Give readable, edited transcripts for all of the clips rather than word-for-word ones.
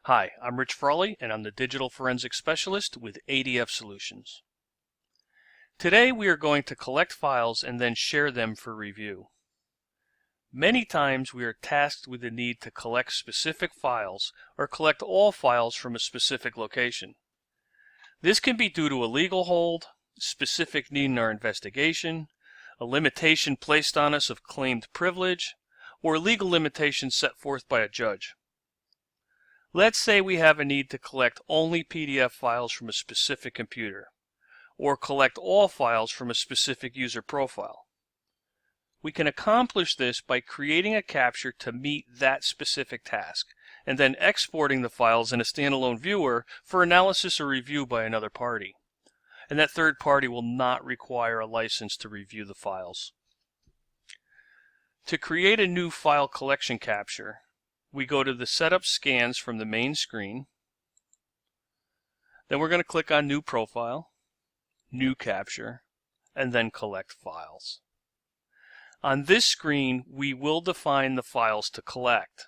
Hi, I'm Rich Frawley, and I'm the Digital Forensics Specialist with ADF Solutions. Today we are going to collect files and then share them for review. Many times we are tasked with the need to collect specific files or collect all files from a specific location. This can be due to a legal hold, specific need in our investigation, a limitation placed on us of claimed privilege, or legal limitations set forth by a judge. Let's say we have a need to collect only PDF files from a specific computer, or collect all files from a specific user profile. We can accomplish this by creating a capture to meet that specific task, and then exporting the files in a standalone viewer for analysis or review by another party. And that third party will not require a license to review the files. To create a new file collection capture, we go to the Setup Scans from the main screen. Then we're going to click on New Profile, New Capture, and then Collect Files. On this screen, we will define the files to collect.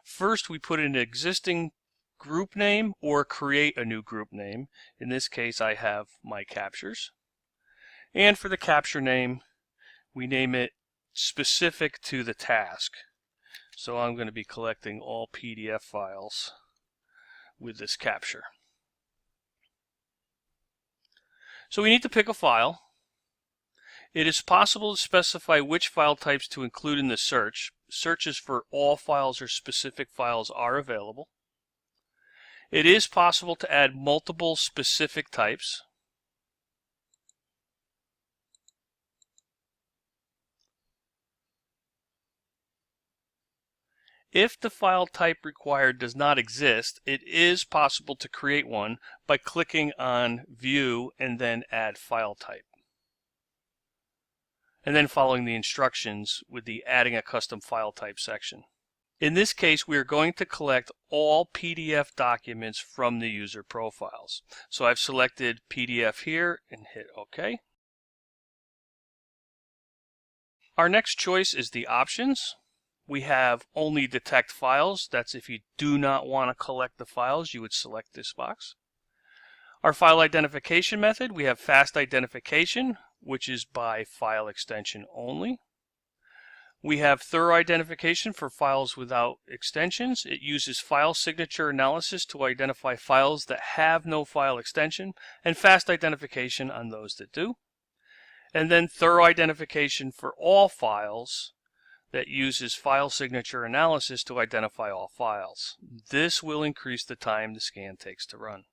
First, we put in an existing group name or create a new group name. In this case, I have my captures. And for the capture name, we name it specific to the task. So I'm going to be collecting all PDF files with this capture. So we need to pick a file. It is possible to specify which file types to include in the search. Searches for all files or specific files are available. It is possible to add multiple specific types. If the file type required does not exist, it is possible to create one by clicking on View and then Add File Type, and then following the instructions with the Adding a Custom File Type section. In this case, we are going to collect all PDF documents from the user profiles. So I've selected PDF here and hit OK. Our next choice is the options. We have only detect files. That's if you do not want to collect the files, you would select this box. Our file identification method, we have fast identification, which is by file extension only. We have thorough identification for files without extensions. It uses file signature analysis to identify files that have no file extension, and fast identification on those that do. And then thorough identification for all files that uses file signature analysis to identify all files. This will increase the time the scan takes to run.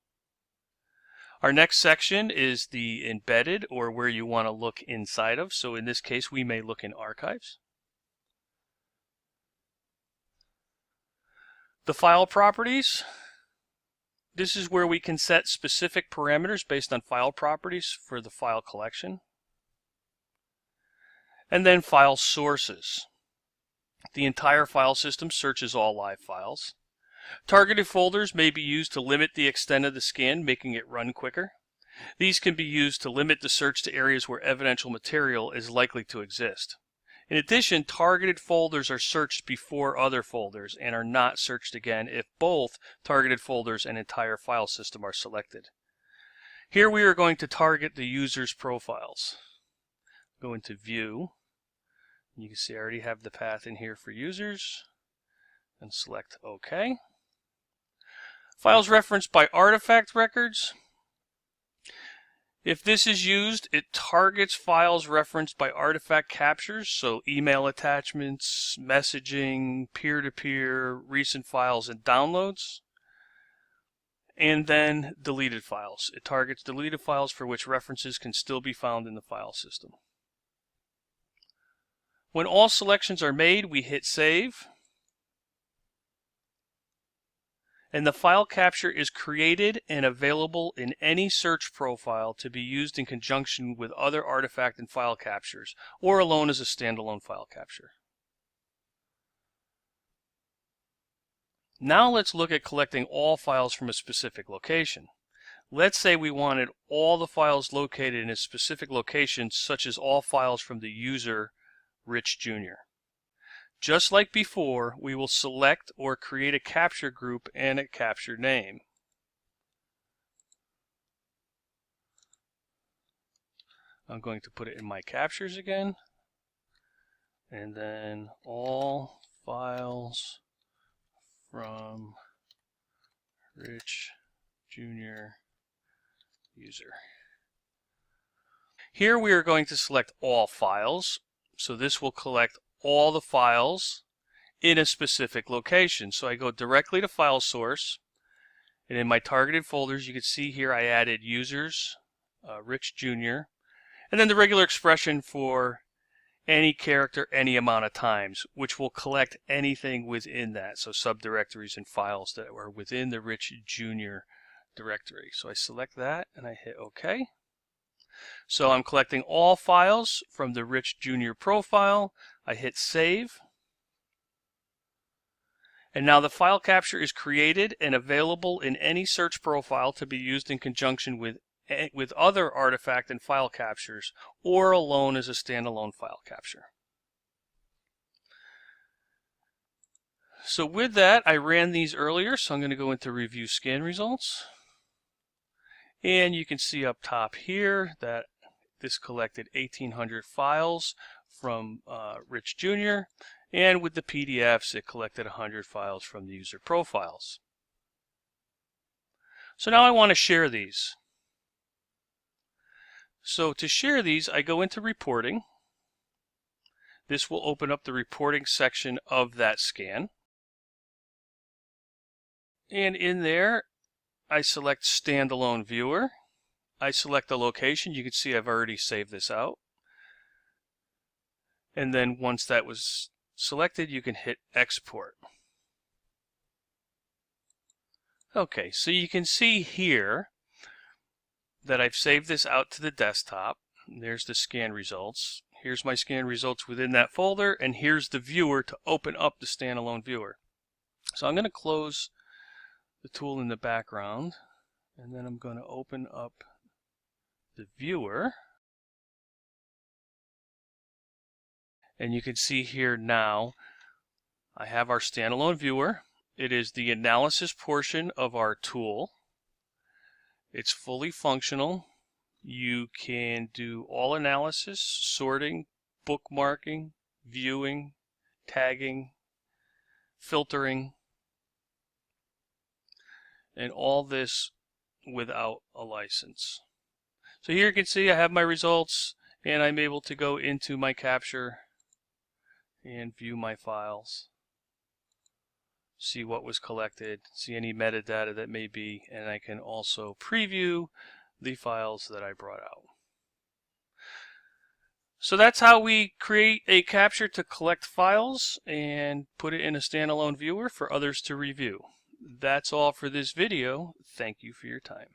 Our next section is the embedded, or where you want to look inside of. So in this case, we may look in archives. The file properties. This is where we can set specific parameters based on file properties for the file collection. And then file sources. The entire file system searches all live files. Targeted folders may be used to limit the extent of the scan, making it run quicker. These can be used to limit the search to areas where evidential material is likely to exist. In addition, targeted folders are searched before other folders and are not searched again if both targeted folders and entire file system are selected. Here we are going to target the user's profiles. Go into View. You can see I already have the path in here for users, and select OK. Files referenced by artifact records. If this is used, it targets files referenced by artifact captures, so email attachments, messaging, peer-to-peer, recent files, and downloads. And then deleted files. It targets deleted files for which references can still be found in the file system. When all selections are made, we hit Save. And the file capture is created and available in any search profile to be used in conjunction with other artifact and file captures, or alone as a standalone file capture. Now let's look at collecting all files from a specific location. Let's say we wanted all the files located in a specific location, such as all files from the user Rich Jr. Just like before, we will select or create a capture group and a capture name. I'm going to put it in my captures again, and then all files from Rich Junior user. Here we are going to select all files, so this will collect all the files in a specific location. So I go directly to file source, and in my targeted folders you can see here I added users, Rich Junior, and then the regular expression for any character any amount of times, which will collect anything within that, so subdirectories and files that are within the Rich Junior directory. So I select that and I hit OK. So I'm collecting all files from the Rich Junior profile. I hit save. And now the file capture is created and available in any search profile to be used in conjunction with other artifact and file captures, or alone as a standalone file capture. So with that, I ran these earlier, so I'm going to go into review scan results. And you can see up top here that this collected 1,800 files from Rich Junior, and with the PDFs it collected 100 files from the user profiles. So now I want to share these. So to share these, I go into reporting. This will open up the reporting section of that scan. And in there, I select standalone viewer. I select the location. You can see I've already saved this out. And then once that was selected, you can hit export. Okay, so you can see here that I've saved this out to the desktop. There's the scan results. Here's my scan results within that folder, and here's the viewer to open up the standalone viewer. So I'm going to close the tool in the background, and then I'm going to open up the viewer. And you can see here now I have our standalone viewer. It is the analysis portion of our tool. It's fully functional. You can do all analysis, sorting, bookmarking, viewing, tagging, filtering, and all this without a license. So here you can see I have my results, and I'm able to go into my capture and view my files, see what was collected, see any metadata that may be, and I can also preview the files that I brought out. So that's how we create a capture to collect files and put it in a standalone viewer for others to review. That's all for this video. Thank you for your time.